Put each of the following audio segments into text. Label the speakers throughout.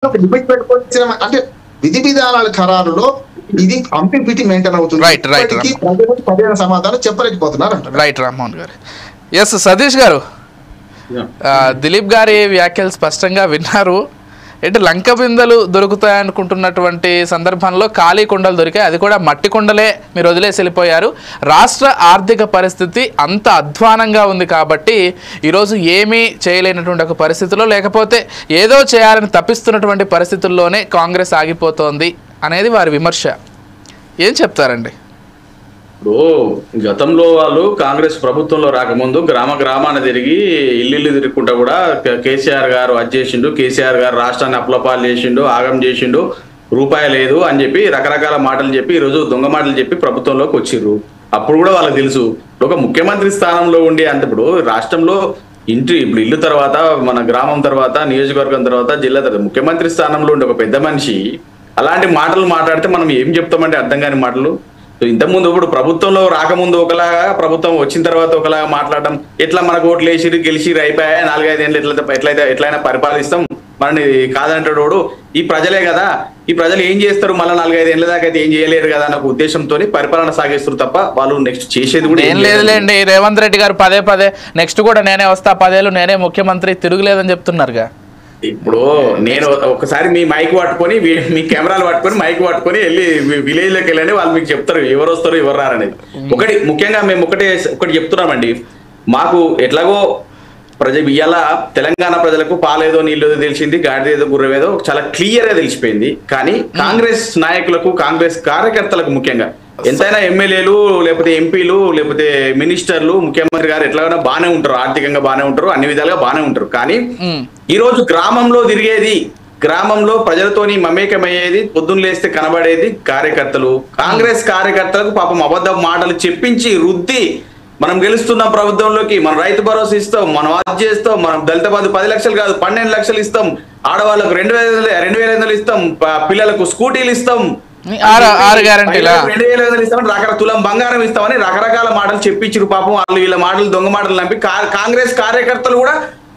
Speaker 1: ఒక లిమిట్ పెట్టుకోవాల్సిన అంటే విధి విధానాల ఖరారులో ఇది అంపిపిటి మెయింటైన్ అవుతుంది. ప్రజలకు సమాధానం చెప్పలేకపోతున్నారు అంట.
Speaker 2: రైట్ రామ్మోహన్ గారు. ఎస్ సతీష్ గారు, దిలీప్ గారి వ్యాఖ్యలు స్పష్టంగా విన్నారు. అంటే లంక బిందెలు దొరుకుతాయనుకుంటున్నటువంటి సందర్భంలో ఖాళీ కుండలు దొరికాయి, అది కూడా మట్టి కుండలే మీరు వదిలేసి వెళ్ళిపోయారు. రాష్ట్ర ఆర్థిక పరిస్థితి అంత అధ్వానంగా ఉంది కాబట్టి ఈరోజు ఏమీ చేయలేనటువంటి ఒక పరిస్థితిలో, లేకపోతే ఏదో చేయాలని తప్పిస్తున్నటువంటి పరిస్థితుల్లోనే కాంగ్రెస్ ఆగిపోతోంది అనేది వారి విమర్శ. ఏం చెప్తారండి?
Speaker 3: ఇప్పుడు గతంలో వాళ్ళు కాంగ్రెస్ ప్రభుత్వంలో రాకముందు గ్రామాన తిరిగి ఇల్లు తిరుగుకుంటా కూడా కేసీఆర్ గారు అది చేసిండు, కేసీఆర్ గారు రాష్ట్రాన్ని అప్లపాలు చేసిండు, ఆగం చేసిండు, రూపాయి లేదు అని చెప్పి రకరకాల మాటలు చెప్పి ఈరోజు దొంగ మాటలు చెప్పి ప్రభుత్వంలోకి వచ్చిర్రు. అప్పుడు కూడా వాళ్ళకి తెలుసు ఒక ముఖ్యమంత్రి స్థానంలో ఉండి అంటే ఇప్పుడు రాష్ట్రంలో ఇప్పుడు ఇల్లు తర్వాత మన గ్రామం తర్వాత నియోజకవర్గం తర్వాత జిల్లా తర్వాత ముఖ్యమంత్రి స్థానంలో ఉండే ఒక పెద్ద మనిషి అలాంటి మాటలు మాట్లాడితే మనం ఏం చెప్తామంటే అర్థం కాని మాటలు. ఇంతకుముందు ఇప్పుడు ప్రభుత్వంలో రాకముందు ఒకలాగా, ప్రభుత్వం వచ్చిన తర్వాత ఒకలాగా మాట్లాడడం, ఎట్లా మనకు ఓట్లు వేసిరు గెలిచిరు అయిపోయా 4-5 ఏళ్ళు ఎట్లయినా పరిపాలిస్తాం మనని కాదంటాడు ఈ ప్రజలే కదా, ఈ ప్రజలు ఏం చేస్తారు మళ్ళీ 4-5 ఏళ్ళ దాకా అయితే ఏం చేయలేరు కదా అన్న ఉద్దేశంతో పరిపాలన సాగిస్తారు తప్ప వాళ్ళు నెక్స్ట్ చేసేది కూడా
Speaker 2: ఏం లేదులేండి. రేవంత్ రెడ్డి గారు పదే నెక్స్ట్ కూడా నేనే వస్తా, 10 ఏళ్ళు నేనే ముఖ్యమంత్రి, తిరుగులేదని చెప్తున్నారుగా.
Speaker 3: ఇప్పుడు నేను ఒకసారి మీ మైక్ పట్టుకొని మీ కెమెరాలు పట్టుకొని మైక్ పట్టుకొని వెళ్ళి విలేజ్ లోకి వెళ్ళండి, వాళ్ళు మీకు చెప్తారు ఎవరు వస్తారు ఎవరు రారనేది. ఒకటి ముఖ్యంగా మేము ఒకటి చెప్తున్నామండి, మాకు ఎట్లాగో ఇవాళ తెలంగాణ ప్రజలకు పాలేదో నీళ్ళేదో తెలిసింది, గాడిదేదో గుర్రవేదో చాలా క్లియర్ గా తెలిసిపోయింది. కానీ కాంగ్రెస్ నాయకులకు, కాంగ్రెస్ కార్యకర్తలకు ముఖ్యంగా ఎంతైనా ఎమ్మెల్యేలు లేకపోతే ఎంపీలు లేకపోతే మినిస్టర్లు, ముఖ్యమంత్రి గారు ఎట్లాగైనా బాగానే ఉంటారు, ఆర్థికంగా బాగానే ఉంటారు, అన్ని విధాలుగా బాగానే ఉంటారు. కానీ ఈ రోజు గ్రామంలో తిరిగేది, గ్రామంలో ప్రజలతోని మమేకమయ్యేది, పొద్దున్న లేస్తే కనబడేది కార్యకర్తలు. కాంగ్రెస్ కార్యకర్తలకు పాపం అబద్ధ మాటలు చెప్పించి రుద్ది మనం గెలుస్తున్న ప్రభుత్వంలోకి మన రైతు భరోసా ఇస్తాం, మనం అది చేస్తాం, మనం దళిత బంధు 10 లక్షలు కాదు 12 లక్షలు ఇస్తాం, ఆడవాళ్ళకు 2,500 ఇస్తాం, పిల్లలకు స్కూటీలు ఇస్తాం, 2,500 ఇస్తామని రకరకాల తులం బంగారం ఇస్తామని రకరకాల మాటలు చెప్పించారు. పాపం వాళ్ళు వీళ్ళ మాటలు దొంగ మాటలు నమ్మి కాంగ్రెస్ కార్యకర్తలు కూడా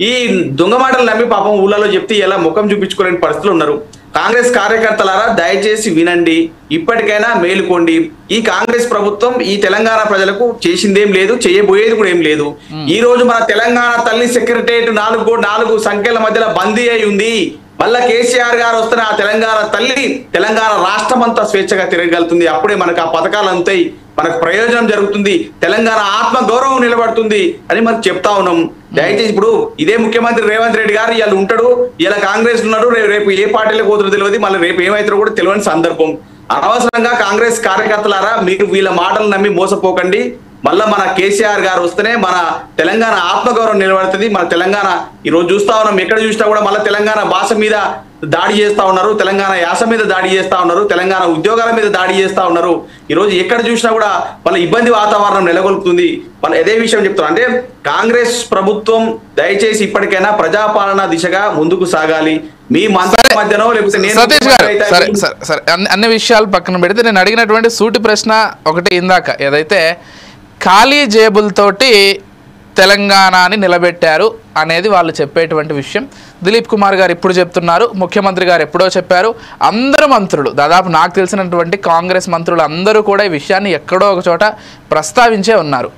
Speaker 3: ఈ దొంగ మాటలు నమ్మి పాపం ఊళ్ళలో చెప్తే ఇలా ముఖం చూపించుకోలేని పరిస్థితులు ఉన్నారు. కాంగ్రెస్ కార్యకర్తలారా దయచేసి వినండి, ఇప్పటికైనా మేలుకోండి. ఈ కాంగ్రెస్ ప్రభుత్వం ఈ తెలంగాణ ప్రజలకు చేసిందేం లేదు, చేయబోయేది కూడా ఏం లేదు. ఈ రోజు మన తెలంగాణ తల్లి సెక్రటరియట్ 4 సంఖ్యల మధ్యలో బందీ అయి ఉంది. మళ్ళా కేసీఆర్ గారు వస్తున్న ఆ తెలంగాణ తల్లి తెలంగాణ రాష్ట్రం అంతా స్వేచ్ఛగా తిరగలుగుతుంది. అప్పుడే మనకు ఆ పథకాలు అందుతాయి, మనకు ప్రయోజనం జరుగుతుంది, తెలంగాణ ఆత్మ గౌరవం నిలబడుతుంది అని మనం చెప్తా ఉన్నాం. దయచేసి ఇప్పుడు ఇదే ముఖ్యమంత్రి రేవంత్ రెడ్డి గారు ఇలా ఉంటాడు, ఇలా కాంగ్రెస్ ఉన్నాడు, రేపు ఏ పార్టీలో పోతారో తెలియదు, మళ్ళీ రేపు ఏమైతారో కూడా తెలియని సందర్భం. అనవసరంగా కాంగ్రెస్ కార్యకర్తలారా మీరు వీళ్ళ మాటలు నమ్మి మోసపోకండి. మళ్ళా మన కేసీఆర్ గారు వస్తేనే మన తెలంగాణ ఆత్మగౌరవం నిలబడుతుంది. మన తెలంగాణ ఈ రోజు చూస్తా ఉన్నాం, ఎక్కడ చూసినా కూడా మళ్ళీ తెలంగాణ భాష మీద దాడి చేస్తా ఉన్నారు, తెలంగాణ యాస మీద దాడి చేస్తా ఉన్నారు, తెలంగాణ ఉద్యోగాల మీద దాడి చేస్తా ఉన్నారు. ఈ రోజు ఎక్కడ చూసినా కూడా వాళ్ళ ఇబ్బంది వాతావరణం నెలకొల్పుతుంది. వాళ్ళు అదే విషయం చెప్తున్నారు అంటే కాంగ్రెస్ ప్రభుత్వం దయచేసి ఇప్పటికైనా ప్రజాపాలన దిశగా ముందుకు సాగాలి. మీ మంత్రుల మధ్యనో లేకపోతే
Speaker 2: అన్ని విషయాలు పక్కన పెడితే నేను అడిగినటువంటి సూటి ప్రశ్న ఒకటి ఇందాక ఏదైతే ఖాళీ జేబులతోటి తెలంగాణని నిలబెట్టారు అనేది వాళ్ళు చెప్పేటువంటి విషయం. దిలీప్ కుమార్ గారు ఇప్పుడు చెప్తున్నారు, ముఖ్యమంత్రి గారు ఎప్పుడో చెప్పారు. అందరు మంత్రులు, దాదాపు నాకు తెలిసినటువంటి కాంగ్రెస్ మంత్రులు అందరూ కూడా ఈ విషయాన్ని ఎక్కడో ఒక చోట ప్రస్తావించే ఉన్నారు.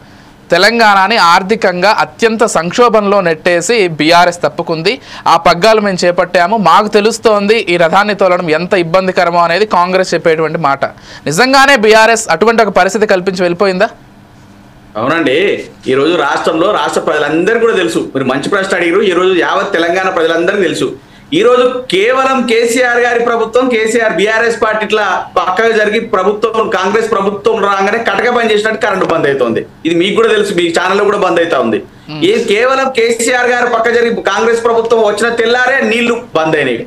Speaker 2: తెలంగాణని ఆర్థికంగా అత్యంత సంక్షోభంలో నెట్టేసి బీఆర్ఎస్ తప్పుకుంది, ఆ పగ్గాలు మేము చేపట్టాము, మాకు తెలుస్తోంది ఈ రథాన్ని తోలడం ఎంత ఇబ్బందికరమో అనేది కాంగ్రెస్ చెప్పేటువంటి మాట. నిజంగానే బీఆర్ఎస్ అటువంటి ఒక పరిస్థితి కల్పించి వెళ్ళిపోయిందా?
Speaker 3: అవునండి, ఈ రోజు రాష్ట్రంలో రాష్ట్ర ప్రజలందరికీ కూడా తెలుసు. మీరు మంచి ప్రశ్న అడిగారు. ఈ రోజు యావత్ తెలంగాణ ప్రజలందరికీ తెలుసు. ఈ రోజు కేవలం కేసీఆర్ గారి ప్రభుత్వం, కేసీఆర్ బీఆర్ఎస్ పార్టీ ఇట్లా పక్కగా జరిగి ప్రభుత్వం కాంగ్రెస్ ప్రభుత్వం రాగానే కటక బంద్ చేసినట్టు కరెంటు బంద్ అవుతుంది. ఇది మీకు కూడా తెలుసు, మీ ఛానల్లో కూడా బంద్ అవుతా ఉంది. ఈ కేవలం కేసీఆర్ గారు పక్క జరిగి కాంగ్రెస్ ప్రభుత్వం వచ్చిన తెల్లారే నీళ్లు బంద్ అయినాయి.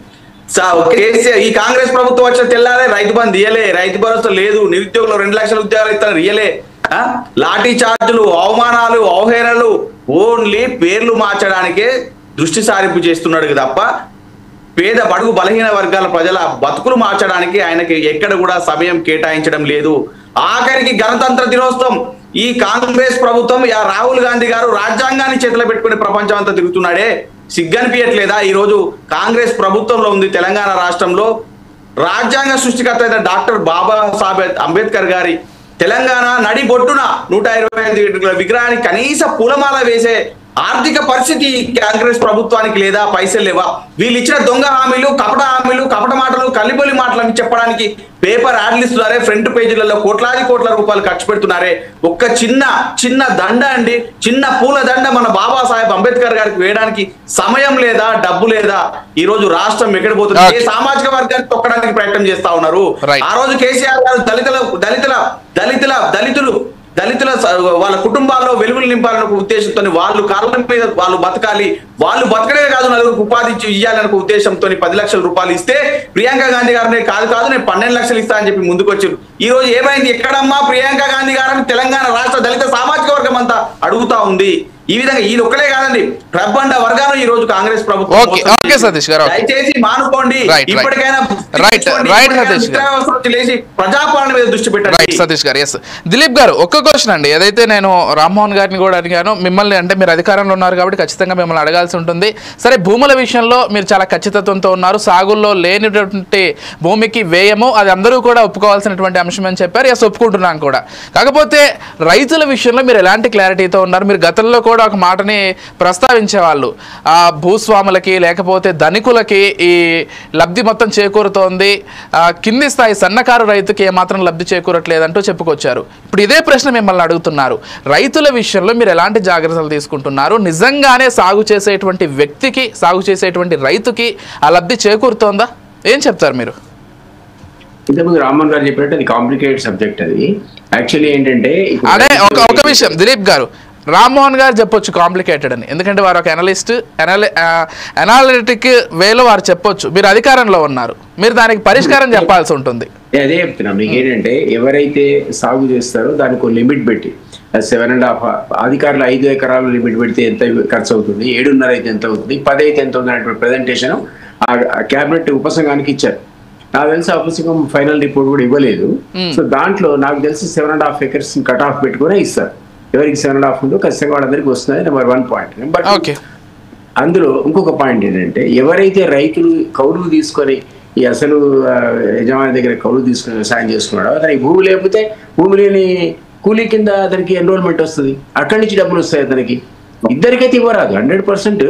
Speaker 3: ఈ కాంగ్రెస్ ప్రభుత్వం వచ్చిన తెల్లారే రైతు బంద్ ఇయ్యలే, రైతు భరోసా లేదు, నిరుద్యోగులు 2 లక్షల ఉద్యోగాలు ఇస్తారు ఇయ్యలే, లాఠీ చార్జులు, అవమానాలు, అవహేళనలు, ఓన్లీ పేర్లు మార్చడానికే దృష్టి సారింపు చేస్తున్నాడు తప్ప పేద బడుగు బలహీన వర్గాల ప్రజల బతుకులు మార్చడానికి ఆయనకి ఎక్కడ కూడా సమయం కేటాయించడం లేదు. ఆఖరికి గణతంత్ర దినోత్సవం ఈ కాంగ్రెస్ ప్రభుత్వం రాహుల్ గాంధీ గారు రాజ్యాంగాన్ని చేతిలో పెట్టుకుని ప్రపంచం అంతా తిరుగుతున్నాడే. సిగ్గనిపించట్లేదా? ఈ రోజు కాంగ్రెస్ ప్రభుత్వంలో ఉంది తెలంగాణ రాష్ట్రంలో. రాజ్యాంగ సృష్టికర్త అయిన డాక్టర్ బాబాసాహెబ్ అంబేద్కర్ గారి తెలంగాణ నడిబొట్టున 125 విగ్రహానికి కనీస పూలమాల వేసే ఆర్థిక పరిస్థితి కాంగ్రెస్ ప్రభుత్వానికి లేదా? పైసలు లేవా? వీళ్ళు ఇచ్చిన దొంగ హామీలు, కపట మాటలు, కల్లిబొల్లి మాటలు చెప్పడానికి పేపర్ యాడ్లు ఇస్తున్నారే, ఫ్రంట్ పేజీలలో కోట్ల రూపాయలు ఖర్చు పెడుతున్నారే. ఒక్క చిన్న దండ అండి, చిన్న పూల దండ మన బాబాసాహెబ్ అంబేద్కర్ గారికి వేయడానికి సమయం లేదా, డబ్బు లేదా? ఈ రోజు రాష్ట్రం ఎక్కడ పోతుంది? ఏ సామాజిక వర్గాన్ని తొక్కడానికి ప్రయత్నం చేస్తా ఉన్నారు. ఆ రోజు కేసీఆర్ గారు దళితుల వాళ్ళ కుటుంబాల్లో వెలుగులు నింపాలనే ఉద్దేశంతో వాళ్ళు కారణం మీద వాళ్ళు బతకాలి, వాళ్ళు బతకడమే కాదు నలుగురికి ఉపాధి ఇవ్వాలనే ఉద్దేశంతో 10 లక్షల రూపాయలు ఇస్తే ప్రియాంక గాంధీ గారిని కాదు నేను 12 లక్షలు ఇస్తా అని చెప్పి ముందుకు వచ్చారు. ఈ రోజు ఏమైంది? ఎక్కడమ్మా ప్రియాంక గాంధీ గారిని తెలంగాణ రాష్ట్ర దళిత సామాజిక వర్గం అంతా అడుగుతా ఉంది. ఈ విధంగా ఈ ఒక్కలే కాదండి, ప్రబండ వర్గాలు ఈ రోజు కాంగ్రెస్ ప్రభుత్వం దయచేసి మానుకోండి. ఇప్పటికైనా ప్రజాపాలన మీద దృష్టి పెట్టండి.
Speaker 2: సతీష్ గారు. ఎస్ దిలీప్ గారు, ఒక్క క్వశ్చన్ అండి. ఏదైతే నేను రామ్మోహన్ గారిని కూడా అడిగాను, మిమ్మల్ని అంటే మీరు అధికారంలో ఉన్నారు కాబట్టి ఖచ్చితంగా మిమ్మల్ని అడగాల్సి ఉంటుంది. సరే, భూముల విషయంలో మీరు చాలా ఖచ్చితత్వంతో ఉన్నారు. సాగుల్లో లేనిటువంటి భూమికి వ్యయము అది అందరూ కూడా ఒప్పుకోవాల్సినటువంటి అంశం అని చెప్పారు. ఎస్, ఒప్పుకుంటున్నాను కూడా. కాకపోతే రైతుల విషయంలో మీరు ఎలాంటి క్లారిటీతో ఉన్నారు? మీరు గతంలో కూడా ఒక మాటని ప్రస్తావించేవాళ్ళు, ఆ భూస్వాములకి లేకపోతే ధనికులకి ఈ లబ్ధి మొత్తం చేకూరుతోంది, కింది స్థాయి సన్నకారు రైతుకి ఏమాత్రం లబ్ధి చేకూరట్లేదంటూ చెప్పుకొచ్చారు. ఇప్పుడు ఇదే ప్రశ్న మిమ్మల్ని అడుగుతున్నారు. రైతుల విషయంలో మీరు ఎలాంటి జాగ్రత్తలు తీసుకుంటున్నారు? నిజంగానే సాగు చేసేటువంటి వ్యక్తికి, సాగు చేసేటువంటి రైతుకి ఆ లబ్ధి చేకూరుతోందా? ఏం చెప్తారు మీరు?
Speaker 4: ఇంతకుముందు రామ్మోహన్ గారు చెప్పినట్టు అది కాంప్లికేటెడ్ సబ్జెక్ట్. అది యాక్చువల్లీ ఏంటంటే
Speaker 2: అదే ఒక విషయం దిలీప్ గారు, రామ్మోహన్ గారు చెప్పొచ్చు కాంప్లికేటెడ్ అని, ఎందుకంటే వారు ఒక అనాలిటిక్ వేలో వారు చెప్పొచ్చు. మీరు అధికారంలో ఉన్నారు, మీరు దానికి పరిష్కారం చెప్పాల్సి ఉంటుంది.
Speaker 4: అదే చెప్తున్నా మీకు. ఏంటంటే ఎవరైతే సాగు చేస్తారో దానికి ఒక లిమిట్ పెట్టి 7.5 అధికారులు 5 ఎకరాలు లిమిట్ పెడితే ఎంత ఖర్చు అవుతుంది, 7.5 అయితే ఎంత అవుతుంది, 10 అయితే ఎంత అవుతుంది అనేటువంటి ప్రెజెంటేషన్ ఆ క్యాబినెట్ ఉపసంఘానికి ఇచ్చారు. నాకు తెలిసి ఆ ఉపసంఘం ఫైనల్ రిపోర్ట్ కూడా ఇవ్వలేదు. సో దాంట్లో నాకు తెలిసి 7.5 acres కట్ ఆఫ్ పెట్టుకునే ఇస్తారు. ఎవరికి 7.5 ఉందో ఖచ్చితంగా వాళ్ళందరికీ వస్తుంది. Number 1 point. నెంబర్ 2, అందులో ఇంకొక పాయింట్ ఏంటంటే ఎవరైతే రైతులు కౌలుకు తీసుకొని ఈ అసలు యజమాని దగ్గర కౌలు తీసుకుని వ్యవసాయం చేసుకున్నాడో అతనికి భూమి లేకపోతే భూమి లేని కూలీ కింద అతనికి ఎన్రోల్మెంట్ వస్తుంది, అక్కడి నుంచి డబ్బులు వస్తాయి అతనికి. ఇద్దరికైతే ఇవ్వరాదు. 100%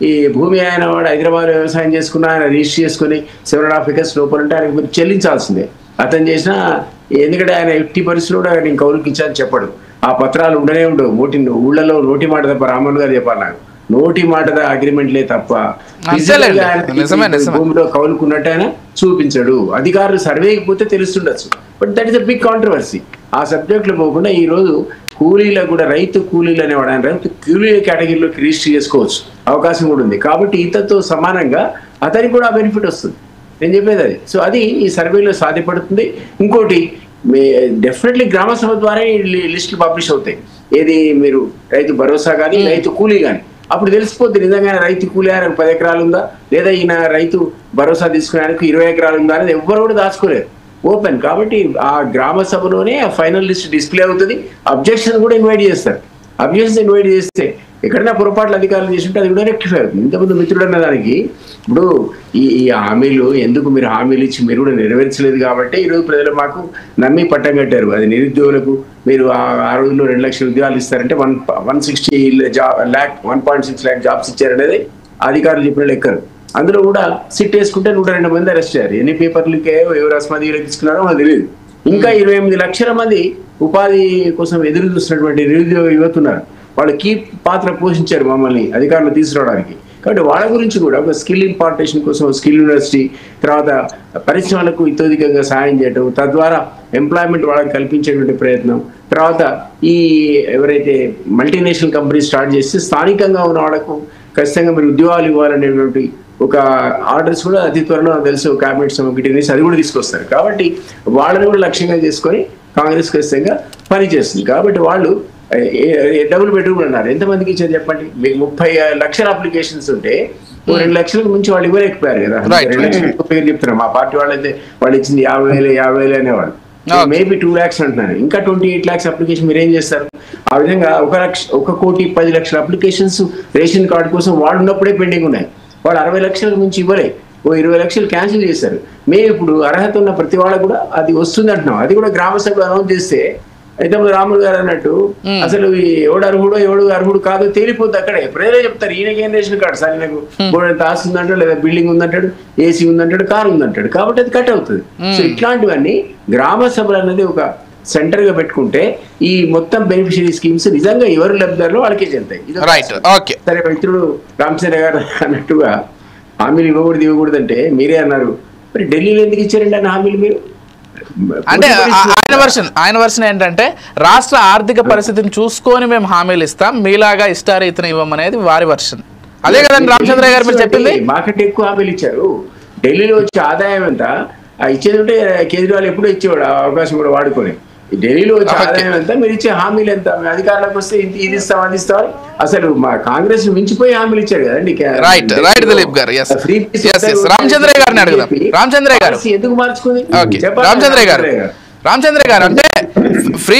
Speaker 4: ఈ భూమి ఆయన వాడు హైదరాబాద్ వ్యవసాయం చేసుకున్న ఆయన రిజిస్టర్ చేసుకుని 7.5 acres లోపల ఉంటే ఆయనకు మీరు చెల్లించాల్సిందే. అతను చేసిన, ఎందుకంటే ఆయన 80% కూడా నేను కౌలుకి ఇచ్చాను చెప్పడు. ఆ పత్రాలు ఉండనే ఉండవు. ఊళ్ళలో నోటి మాట తప్ప, రామ్మోహన్ గారు చెప్పాలి నాకు, నోటి మాటద అగ్రిమెంట్లే తప్ప భూమిలో కౌలుకున్నట్టు ఆయన చూపించడు. అధికారులు సర్వేకి పోతే తెలుస్తుండొచ్చు, but that is a big controversy. ఆ సబ్జెక్ట్లో పోకుండా ఈ రోజు కూలీలకు కూడా రైతు కూలీలు అనేవాడు ఆయన రైతు కూలీల కేటగిరీలోకి రిజిస్టర్ చేసుకోవచ్చు అవకాశం కూడా ఉంది. కాబట్టి ఇతరుతో సమానంగా అతనికి కూడా బెనిఫిట్ వస్తుంది. నేను చెప్పేది అది. సో అది ఈ సర్వేలో సాధ్యపడుతుంది. ఇంకోటి, డెఫినెట్లీ గ్రామ సభ ద్వారా లిస్టులు పబ్లిష్ అవుతాయి. ఏది మీరు రైతు భరోసా కానీ రైతు కూలీ కానీ, అప్పుడు తెలిసిపోద్ది నిజంగానే రైతు కూలీ ఆయనకు 10 ఎకరాలు ఉందా, లేదా ఈయన రైతు భరోసా తీసుకునే ఆయనకు 20 ఎకరాలు ఉందా అనేది ఎవ్వరు కూడా దాచుకోలేరు, ఓపెన్. కాబట్టి ఆ గ్రామ సభలోనే ఆ ఫైనల్ లిస్ట్ డిస్ప్లే అవుతుంది. అబ్జెక్షన్ కూడా ఇన్వైట్ చేస్తారు. అబ్జెక్షన్స్ ఇన్వైట్ చేస్తే ఎక్కడైనా పొరపాట్లు అధికారులు చేస్తుంటే అది కూడా రెక్టిఫై అవుతుంది. ఇంతకుముందు మిత్రుడు అన్న దానికి ఇప్పుడు ఈ హామీలు ఎందుకు మీరు హామీలు ఇచ్చి మీరు కూడా నెరవేర్చలేదు కాబట్టి ఈరోజు ప్రజలు మాకు నమ్మి పట్టం కట్టారు. అది నిరుద్యోగులకు మీరు ఆ రోజుల్లో 2 లక్షల ఉద్యోగాలు ఇస్తారంటే 1.6 lakh జాబ్స్ ఇచ్చారనేది అధికారులు చెప్పిన లెక్కలు. అందులో కూడా సిట్ వేసుకుంటే 102 మంది అరెస్ట్ అయ్యారు. ఎన్ని పేపర్లకే ఎవరు అస్మదీయులకు తీసుకున్నారో మనకు తెలియదు. ఇంకా 28 లక్షల మంది ఉపాధి కోసం ఎదురు చూస్తున్నటువంటి నిరుద్యోగ యువతున్నారు. వాళ్ళు కీ పాత్ర పోషించారు మమ్మల్ని అధికారులు తీసుకురావడానికి. కాబట్టి వాళ్ళ గురించి కూడా ఒక స్కిల్ ఇంపార్టేషన్ కోసం స్కిల్ యూనివర్సిటీ, తర్వాత పరిశ్రమలకు ఇతోధికంగా సాయం చేయడం, తద్వారా ఎంప్లాయ్మెంట్ వాళ్ళకి కల్పించేటువంటి ప్రయత్నం, తర్వాత ఈ ఎవరైతే మల్టీనేషనల్ కంపెనీ స్టార్ట్ చేస్తే స్థానికంగా ఉన్న వాళ్ళకు ఖచ్చితంగా మీరు ఉద్యోగాలు ఇవ్వాలనేటువంటి ఒక ఆర్డర్స్ కూడా అతి త్వరలో తెలుసు క్యాబినెట్ కమిటీ నుంచి అది కూడా తీసుకొస్తారు. కాబట్టి వాళ్ళని కూడా లక్ష్యంగా చేసుకొని కాంగ్రెస్ ఖచ్చితంగా పనిచేస్తుంది. కాబట్టి వాళ్ళు డబుల్ బెడ్రూమ్ అన్నారు. ఎంతమందికి ఇచ్చారు చెప్పండి? మీకు 30 లక్షల అప్లికేషన్స్ ఉంటే 2 లక్షలకు మించి వాళ్ళు ఇవ్వలేకపోయారు కదా. 2 లక్షల పేరు చెప్తున్నారు. మా పార్టీ వాళ్ళైతే వాళ్ళు ఇచ్చింది 50,000 అనేవాళ్ళు. మేబీ 2 lakhs అంటున్నాను, ఇంకా 28 lakhs అప్లికేషన్ మీరు ఏం చేస్తారు? ఆ విధంగా 1,10,00,000 అప్లికేషన్స్ రేషన్ కార్డు కోసం వాళ్ళు ఉన్నప్పుడే పెండింగ్ ఉన్నాయి. వాళ్ళు 60 లక్షల నుంచి ఇవ్వలే, 20 లక్షలు క్యాన్సిల్ చేశారు. మేము ఇప్పుడు అర్హత ఉన్న ప్రతి వాళ్ళకు కూడా అది వస్తుంది అంటున్నాం. అది కూడా గ్రామ సభలో అనౌన్స్ చేస్తే అయితే రాములు గారు అన్నట్టు అసలు ఎవడు అర్హుడో ఎవడు అర్హుడు కాదో తేలిపోద్ది అక్కడే. ప్రజలే చెప్తారు ఈయనకి ఏం రేషన్ కార్డు సార్, ఈయనకు బోర్డు ఆస్తి ఉందంటాడు, లేదా బిల్డింగ్ ఉందంటాడు, ఏసీ ఉందంటాడు, కారు ఉందంటాడు, కాబట్టి అది కట్ అవుతుంది. సో ఇట్లాంటివన్నీ గ్రామ సభలు అనేది ఒక సెంటర్ గా పెట్టుకుంటే ఈ మొత్తం బెనిఫిషియరీ స్కీమ్స్ నిజంగా ఎవరు లబ్ధిదారులు వాళ్ళకే చెందుతాయి. సరే, మిత్రుడు రామచంద్ర గారు అన్నట్టుగా హామీలు ఇవ్వకూడదు అంటే మీరే అన్నారు, మరి ఢిల్లీలో ఎందుకు ఇచ్చారండి అన్న హామీలు మీరు?
Speaker 2: అంటే ఆయన వర్షన్ ఏంటంటే రాష్ట్ర ఆర్థిక పరిస్థితిని చూసుకొని మేము హామీలు ఇస్తాం, మీలాగా ఇష్టారీతిని ఇవ్వమనేది వారి వర్షన్. అదే కదండి రామచంద్ర గారు మీరు చెప్పింది.
Speaker 4: మాకంటే ఎక్కువ హామీలు ఇచ్చారు. ఢిల్లీలో వచ్చే ఆదాయం ఎంత ఇచ్చేది ఉంటే కేజ్రీవాల్ ఎప్పుడూ ఇచ్చేవాడు, అవకాశం కూడా వాడుకొని. ఢిల్లీలో వచ్చే ఆదాయం ఎంత, మీరు ఇచ్చే హామీలు ఎంత, అధికారంలోకి వస్తే ఇది ఇస్తాం అది ఇస్తామని అసలు మా కాంగ్రెస్ మించిపోయి హామీలు ఇచ్చారు కదండి.
Speaker 2: దిలీప్ గారు రామచంద్ర గారిని అడుగుదాం. రామచంద్ర గారు
Speaker 4: ఎందుకు మార్చుకుంది?
Speaker 2: రామచంద్ర గారు అంటే ఫ్రీ